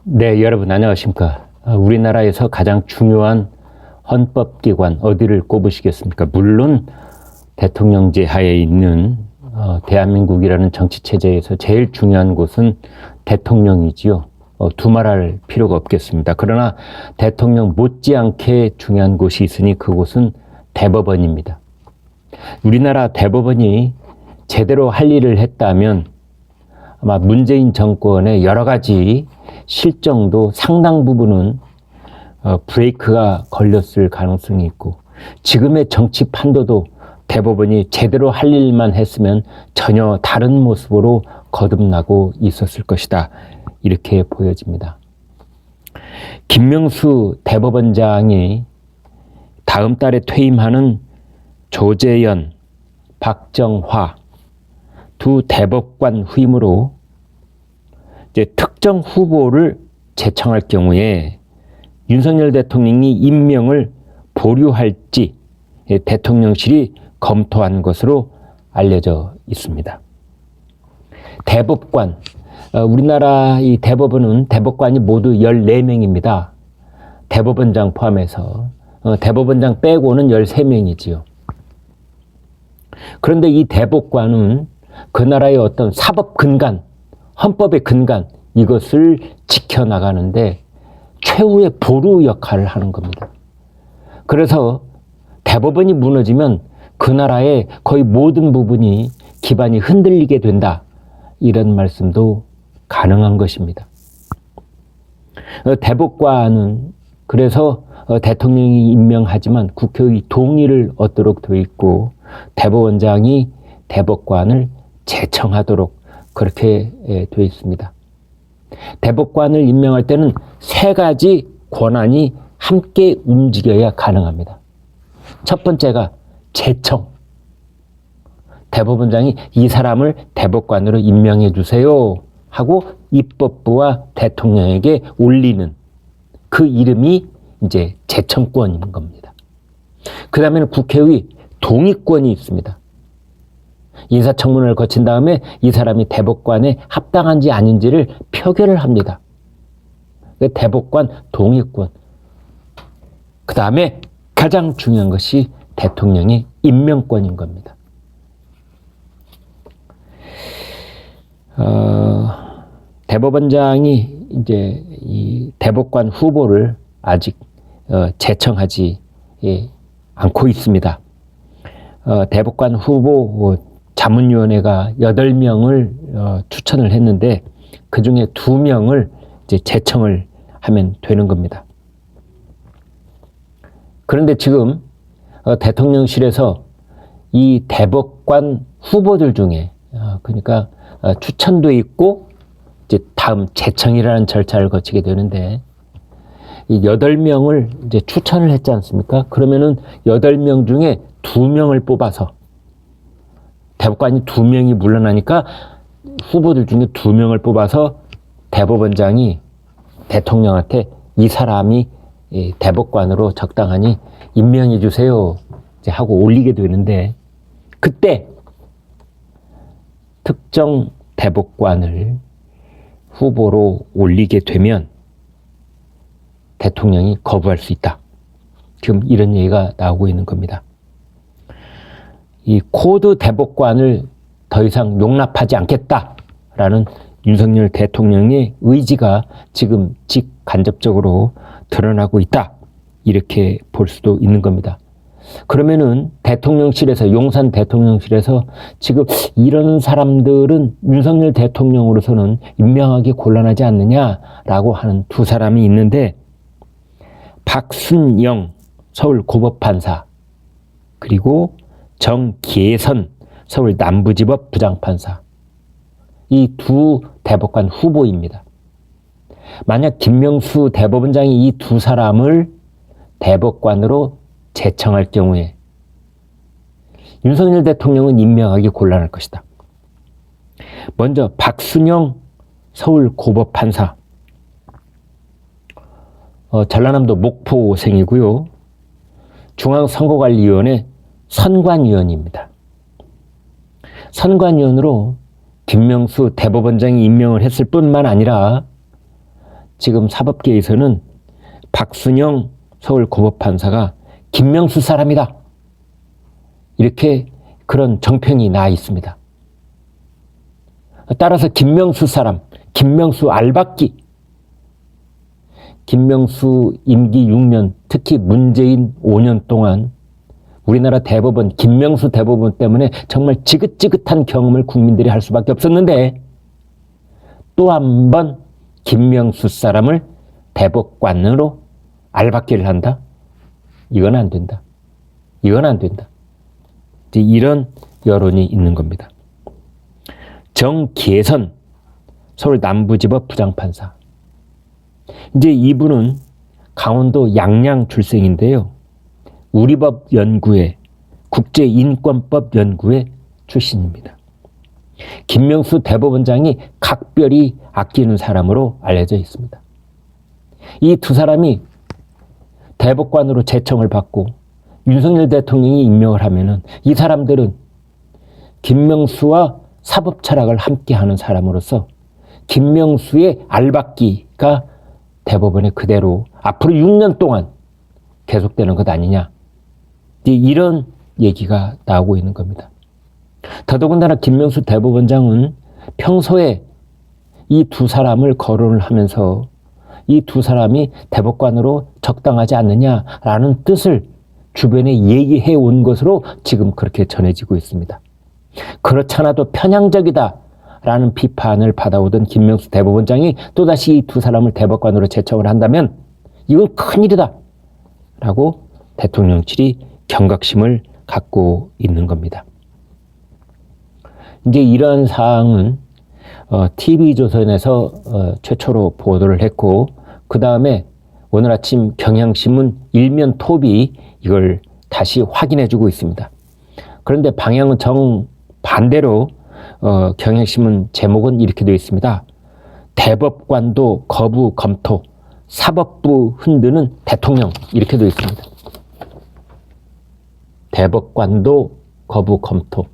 네, 여러분 안녕하십니까. 우리나라에서 가장 중요한 헌법기관 어디를 꼽으시겠습니까? 물론 대통령제 하에 있는 대한민국이라는 정치체제에서 제일 중요한 곳은 대통령이지요. 두말할 필요가 없겠습니다. 그러나 대통령 못지않게 중요한 곳이 있으니 그곳은 대법원입니다. 우리나라 대법원이 제대로 할 일을 했다면 아마 문재인 정권의 여러 가지 실정도 상당 부분은 브레이크가 걸렸을 가능성이 있고, 지금의 정치 판도도 대법원이 제대로 할 일만 했으면 전혀 다른 모습으로 거듭나고 있었을 것이다, 이렇게 보여집니다. 김명수 대법원장이 다음 달에 퇴임하는 조재현, 박정화 두 대법관 후임으로 이제 특정 후보를 제청할 경우에 윤석열 대통령이 임명을 보류할지 대통령실이 검토한 것으로 알려져 있습니다. 대법관, 우리나라 이 대법관이 모두 14명입니다. 대법원장 포함해서. 대법원장 빼고는 13명이지요. 그런데 이 대법관은 그 나라의 어떤 사법 근간, 헌법의 근간, 이것을 지켜나가는데 최후의 보루 역할을 하는 겁니다. 그래서 대법원이 무너지면 그 나라의 거의 모든 부분이 기반이 흔들리게 된다, 이런 말씀도 가능한 것입니다. 대법관은 그래서 대통령이 임명하지만 국회의 동의를 얻도록 되어 있고, 대법원장이 대법관을 제청하도록 그렇게 되어 있습니다. 대법관을 임명할 때는 세 가지 권한이 함께 움직여야 가능합니다. 첫 번째가 제청. 대법원장이 이 사람을 대법관으로 임명해 주세요 하고 입법부와 대통령에게 올리는 그 이름이 이제 제청권인 겁니다. 그 다음에는 국회의 동의권이 있습니다. 인사청문회를 거친 다음에 이 사람이 대법관에 합당한지 아닌지를 표결을 합니다. 대법관 동의권. 그 다음에 가장 중요한 것이 대통령의 임명권인 겁니다. 대법원장이 이제 이 대법관 후보를 아직 제청하지 않고 있습니다. 대법관 후보 자문위원회가 8명을 추천을 했는데 그 중에 2명을 이제 제청을 하면 되는 겁니다. 그런데 지금 대통령실에서 이 대법관 후보들 중에 그러니까 추천도 있고 이제 다음 제청이라는 절차를 거치게 되는데, 이 8명을 이제 추천을 했지 않습니까? 그러면은 8명 중에 2명을 뽑아서, 대법관이 2명이 물러나니까 후보들 중에 2명을 뽑아서 대법원장이 대통령한테 이 사람이 대법관으로 적당하니 임명해 주세요 이제 하고 올리게 되는데, 그때 특정 대법관을 후보로 올리게 되면 대통령이 거부할 수 있다. 지금 이런 얘기가 나오고 있는 겁니다. 이 코드 대법관을 더 이상 용납하지 않겠다라는 윤석열 대통령의 의지가 지금 직간접적으로 드러나고 있다, 이렇게 볼 수도 있는 겁니다. 그러면은 대통령실에서, 용산 대통령실에서 지금 이런 사람들은 윤석열 대통령으로서는 임명하기 곤란하지 않느냐라고 하는 2 사람이 있는데, 박순영 서울 고법판사, 그리고 정계선 서울 남부지법 부장판사, 이 2 대법관 후보입니다. 만약 김명수 대법원장이 이 2 사람을 대법관으로 제청할 경우에 윤석열 대통령은 임명하기 곤란할 것이다. 먼저 박순영 서울 고법판사, 전라남도 목포생이고요. 중앙선거관리위원회 선관위원입니다. 선관위원으로 김명수 대법원장이 임명을 했을 뿐만 아니라 지금 사법계에서는 박순영 서울고법판사가 김명수 사람이다. 이렇게 그런 정평이 나 있습니다. 따라서 김명수 사람, 김명수 알박기, 김명수 임기 6년, 특히 문재인 5년 동안 우리나라 대법원, 김명수 대법원 때문에 정말 지긋지긋한 경험을 국민들이 할 수밖에 없었는데 또 한 번 김명수 사람을 대법관으로 알박기를 한다? 이건 안 된다. 이건 안 된다. 이런 여론이 있는 겁니다. 정계선 서울 남부지법 부장판사. 이제 이분은 강원도 양양 출생인데요. 우리법 연구회, 국제인권법 연구회 출신입니다. 김명수 대법원장이 각별히 아끼는 사람으로 알려져 있습니다. 이 두 사람이 대법관으로 제청을 받고 윤석열 대통령이 임명을 하면은 이 사람들은 김명수와 사법 철학을 함께하는 사람으로서 김명수의 알박기가 대법원에 그대로 앞으로 6년 동안 계속되는 것 아니냐. 이런 얘기가 나오고 있는 겁니다. 더더군다나 김명수 대법원장은 평소에 이 두 사람을 거론을 하면서 이 두 사람이 대법관으로 적당하지 않느냐라는 뜻을 주변에 얘기해 온 것으로 지금 그렇게 전해지고 있습니다. 그렇잖아도 편향적이다라는 비판을 받아오던 김명수 대법원장이 또다시 이 두 사람을 대법관으로 제청을 한다면 이건 큰일이다 라고 대통령실이 경각심을 갖고 있는 겁니다. 이제 이러한 사항은 TV조선에서 최초로 보도를 했고 그 다음에 오늘 아침 경향신문 일면 톱이 이걸 다시 확인해주고 있습니다. 그런데 방향은 정반대로 경향신문 제목은 이렇게 되어 있습니다. 대법관도 거부 검토, 사법부 흔드는 대통령 이렇게 되어 있습니다. 대법관도 거부 검토,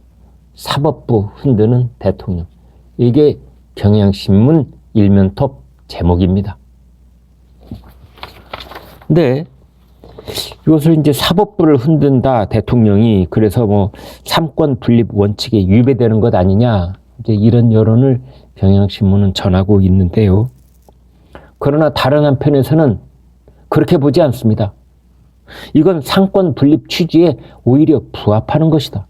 사법부 흔드는 대통령. 이게 경향신문 일면톱 제목입니다. 근데 이것을 이제 사법부를 흔든다 대통령이 그래서 뭐 삼권 분립 원칙에 위배되는 것 아니냐 이제 이런 여론을 경향신문은 전하고 있는데요. 그러나 다른 한편에서는 그렇게 보지 않습니다. 이건 상권 분립 취지에 오히려 부합하는 것이다.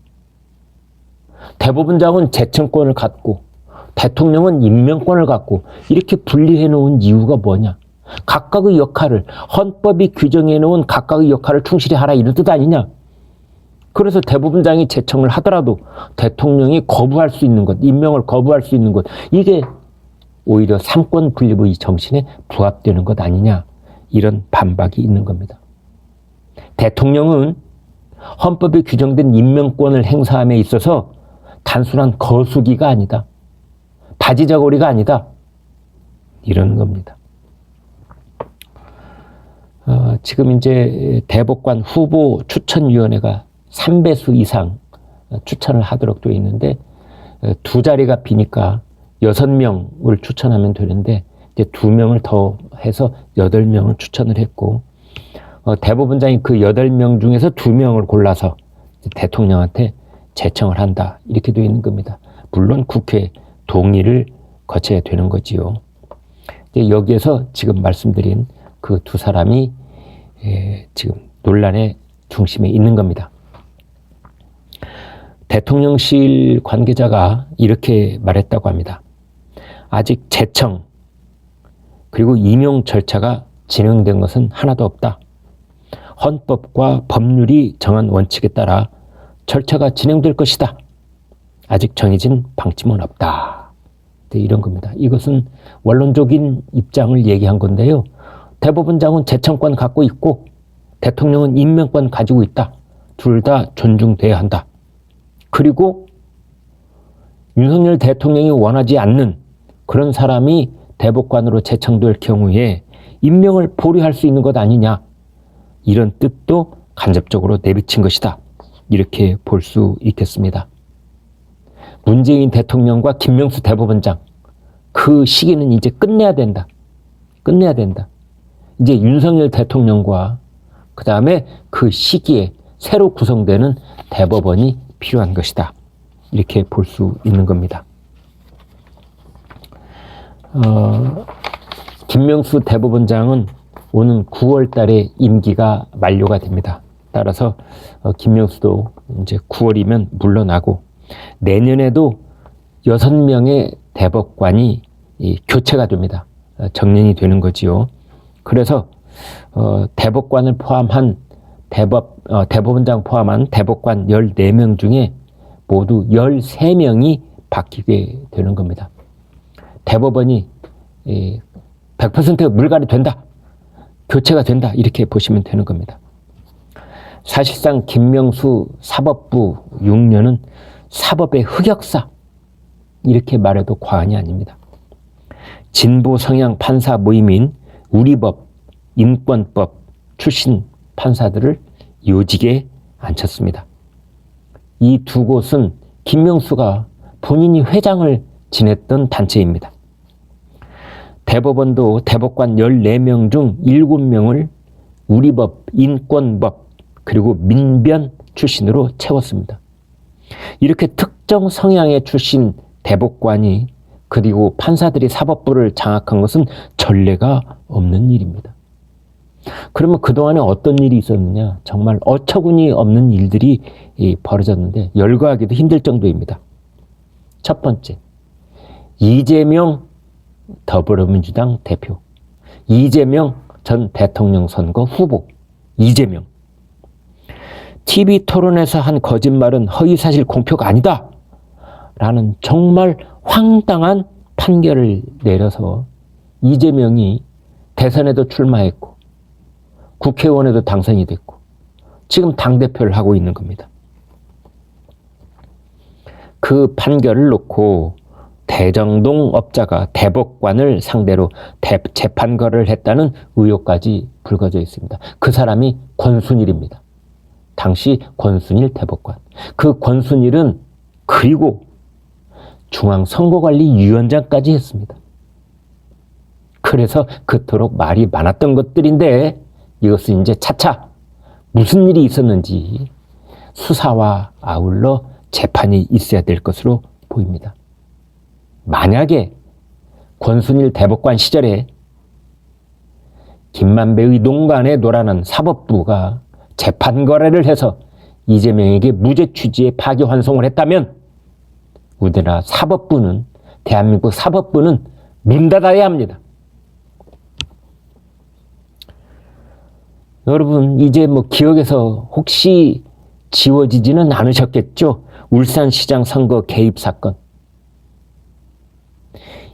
대법원장은 제청권을 갖고 대통령은 임명권을 갖고 이렇게 분리해 놓은 이유가 뭐냐? 각각의 역할을 헌법이 규정해 놓은 각각의 역할을 충실히 하라 이런 뜻 아니냐? 그래서 대법원장이 제청을 하더라도 대통령이 거부할 수 있는 것, 임명을 거부할 수 있는 것 이게 오히려 삼권 분립의 정신에 부합되는 것 아니냐? 이런 반박이 있는 겁니다. 대통령은 헌법에 규정된 임명권을 행사함에 있어서 단순한 거수기가 아니다. 바지저고리가 아니다. 이런 겁니다. 지금 이제 대법관 후보 추천위원회가 3배수 이상 추천을 하도록 되어 있는데 두 자리가 비니까 6명을 추천하면 되는데 이제 2명을 더 해서 8명을 추천을 했고 대법원장이 그 8명 중에서 2명을 골라서 대통령한테 제청을 한다. 이렇게 되어 있는 겁니다. 물론 국회 동의를 거쳐야 되는 거지요. 여기에서 지금 말씀드린 그 두 사람이 지금 논란의 중심에 있는 겁니다. 대통령실 관계자가 이렇게 말했다고 합니다. 아직 제청 그리고 임용 절차가 진행된 것은 하나도 없다. 헌법과 법률이 정한 원칙에 따라 절차가 진행될 것이다. 아직 정해진 방침은 없다. 이런 겁니다. 이것은 원론적인 입장을 얘기한 건데요. 대법원장은 제청권 갖고 있고 대통령은 임명권 가지고 있다. 둘 다 존중돼야 한다. 그리고 윤석열 대통령이 원하지 않는 그런 사람이 대법관으로 제청될 경우에 임명을 보류할 수 있는 것 아니냐. 이런 뜻도 간접적으로 내비친 것이다. 이렇게 볼 수 있겠습니다. 문재인 대통령과 김명수 대법원장 그 시기는 이제 끝내야 된다. 끝내야 된다. 이제 윤석열 대통령과 그 다음에 그 시기에 새로 구성되는 대법원이 필요한 것이다. 이렇게 볼 수 있는 겁니다. 김명수 대법원장은 오는 9월 달에 임기가 만료가 됩니다. 따라서 김명수도 이제 9월이면 물러나고 내년에도 6명의 대법관이 교체가 됩니다. 정년이 되는 거지요. 그래서 대법관을 포함한 대법원장 포함한 대법관 14명 중에 모두 13명이 바뀌게 되는 겁니다. 대법원이 100% 물갈이 된다. 교체가 된다. 이렇게 보시면 되는 겁니다. 사실상 김명수 사법부 6년은 사법의 흑역사 이렇게 말해도 과언이 아닙니다. 진보 성향 판사 모임인 우리법, 인권법 출신 판사들을 요직에 앉혔습니다. 이 두 곳은 김명수가 본인이 회장을 지냈던 단체입니다. 대법원도 대법관 14명 중 7명을 우리법, 인권법, 그리고 민변 출신으로 채웠습니다. 이렇게 특정 성향의 출신 대법관이 그리고 판사들이 사법부를 장악한 것은 전례가 없는 일입니다. 그러면 그동안에 어떤 일이 있었느냐? 정말 어처구니 없는 일들이 벌어졌는데 열거하기도 힘들 정도입니다. 첫 번째, 이재명 더불어민주당 대표, 이재명 전 대통령 선거 후보, 이재명. TV 토론에서 한 거짓말은 허위사실 공표가 아니다 라는 정말 황당한 판결을 내려서 이재명이 대선에도 출마했고 국회의원에도 당선이 됐고 지금 당대표를 하고 있는 겁니다. 그 판결을 놓고 대정동 업자가 대법관을 상대로 재판거래를 했다는 의혹까지 불거져 있습니다. 그 사람이 권순일입니다. 당시 권순일 대법관. 그 권순일은 그리고 중앙선거관리위원장까지 했습니다. 그래서 그토록 말이 많았던 것들인데 이것은 이제 차차 무슨 일이 있었는지 수사와 아울러 재판이 있어야 될 것으로 보입니다. 만약에 권순일 대법관 시절에 김만배의 농간에 놀아난 사법부가 재판 거래를 해서 이재명에게 무죄 취지의 파기환송을 했다면 우리나라 사법부는 대한민국 사법부는 문 닫아야 합니다. 여러분 이제 뭐 기억에서 혹시 지워지지는 않으셨겠죠? 울산시장 선거 개입 사건.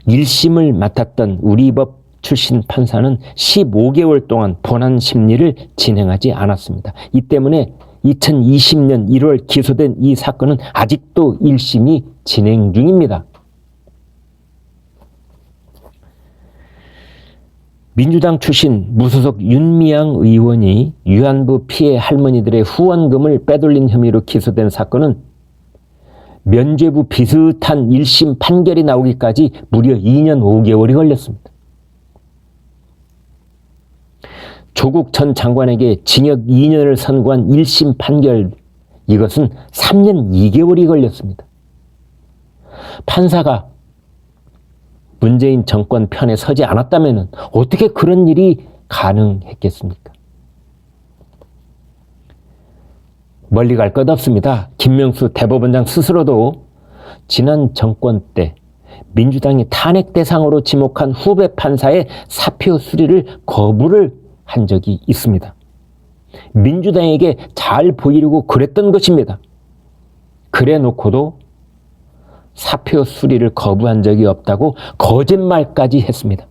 1심을 맡았던 우리법 출신 판사는 15개월 동안 본안 심리를 진행하지 않았습니다. 이 때문에 2020년 1월 기소된 이 사건은 아직도 1심이 진행 중입니다. 민주당 출신 무소속 윤미향 의원이 위안부 피해 할머니들의 후원금을 빼돌린 혐의로 기소된 사건은 면죄부 비슷한 1심 판결이 나오기까지 무려 2년 5개월이 걸렸습니다. 조국 전 장관에게 징역 2년을 선고한 1심 판결, 이것은 3년 2개월이 걸렸습니다. 판사가 문재인 정권 편에 서지 않았다면 어떻게 그런 일이 가능했겠습니까? 멀리 갈 것 없습니다. 김명수 대법원장 스스로도 지난 정권 때 민주당이 탄핵 대상으로 지목한 후배 판사의 사표 수리를 거부를 한 적이 있습니다. 민주당에게 잘 보이려고 그랬던 것입니다. 그래 놓고도 사표 수리를 거부한 적이 없다고 거짓말까지 했습니다.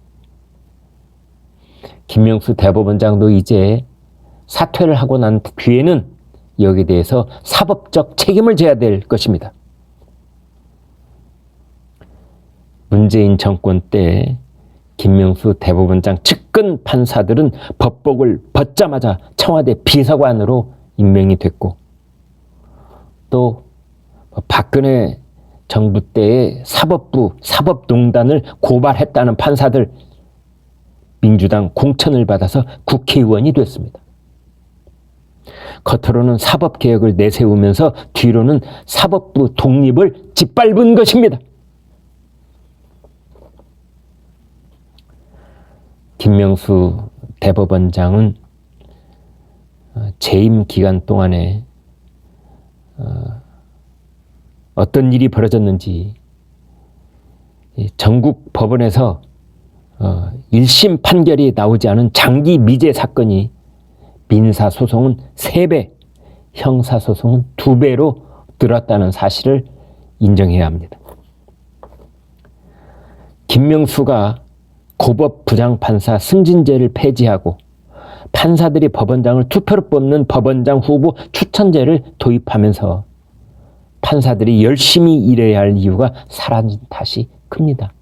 김명수 대법원장도 이제 사퇴를 하고 난 뒤에는 여기에 대해서 사법적 책임을 져야 될 것입니다. 문재인 정권 때 김명수 대법원장 측근 판사들은 법복을 벗자마자 청와대 비서관으로 임명이 됐고 또 박근혜 정부 때의 사법부, 사법농단을 고발했다는 판사들 민주당 공천을 받아서 국회의원이 됐습니다. 겉으로는 사법개혁을 내세우면서 뒤로는 사법부 독립을 짓밟은 것입니다. 김명수 대법원장은 재임 기간 동안에 어떤 일이 벌어졌는지 전국 법원에서 1심 판결이 나오지 않은 장기 미제 사건이 민사소송은 3배, 형사소송은 2배로 늘었다는 사실을 인정해야 합니다. 김명수가 고법 부장판사 승진제를 폐지하고 판사들이 법원장을 투표로 뽑는 법원장 후보 추천제를 도입하면서 판사들이 열심히 일해야 할 이유가 사라진 탓이 큽니다.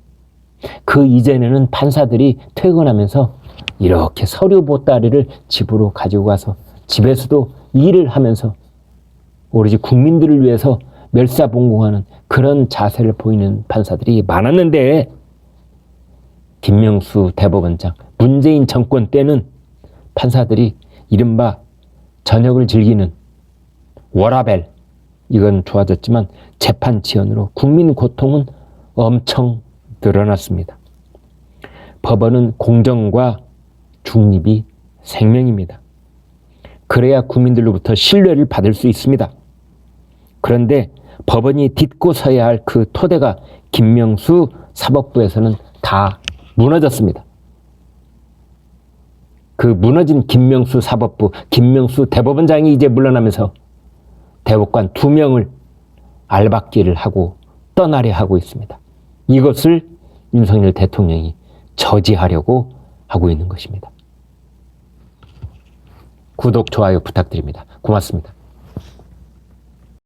그 이전에는 판사들이 퇴근하면서 이렇게 서류 보따리를 집으로 가지고 가서 집에서도 일을 하면서 오로지 국민들을 위해서 멸사봉공하는 그런 자세를 보이는 판사들이 많았는데, 김명수 대법원장, 문재인 정권 때는 판사들이 이른바 저녁을 즐기는 워라벨, 이건 좋아졌지만 재판 지연으로 국민 고통은 엄청 늘어났습니다. 법원은 공정과 중립이 생명입니다. 그래야 국민들로부터 신뢰를 받을 수 있습니다. 그런데 법원이 딛고 서야 할 그 토대가 김명수 사법부에서는 다 무너졌습니다. 그 무너진 김명수 사법부, 김명수 대법원장이 이제 물러나면서 대법관 2명을 알박기를 하고 떠나려 하고 있습니다. 이것을 윤석열 대통령이 저지하려고 하고 있는 것입니다. 구독, 좋아요 부탁드립니다. 고맙습니다.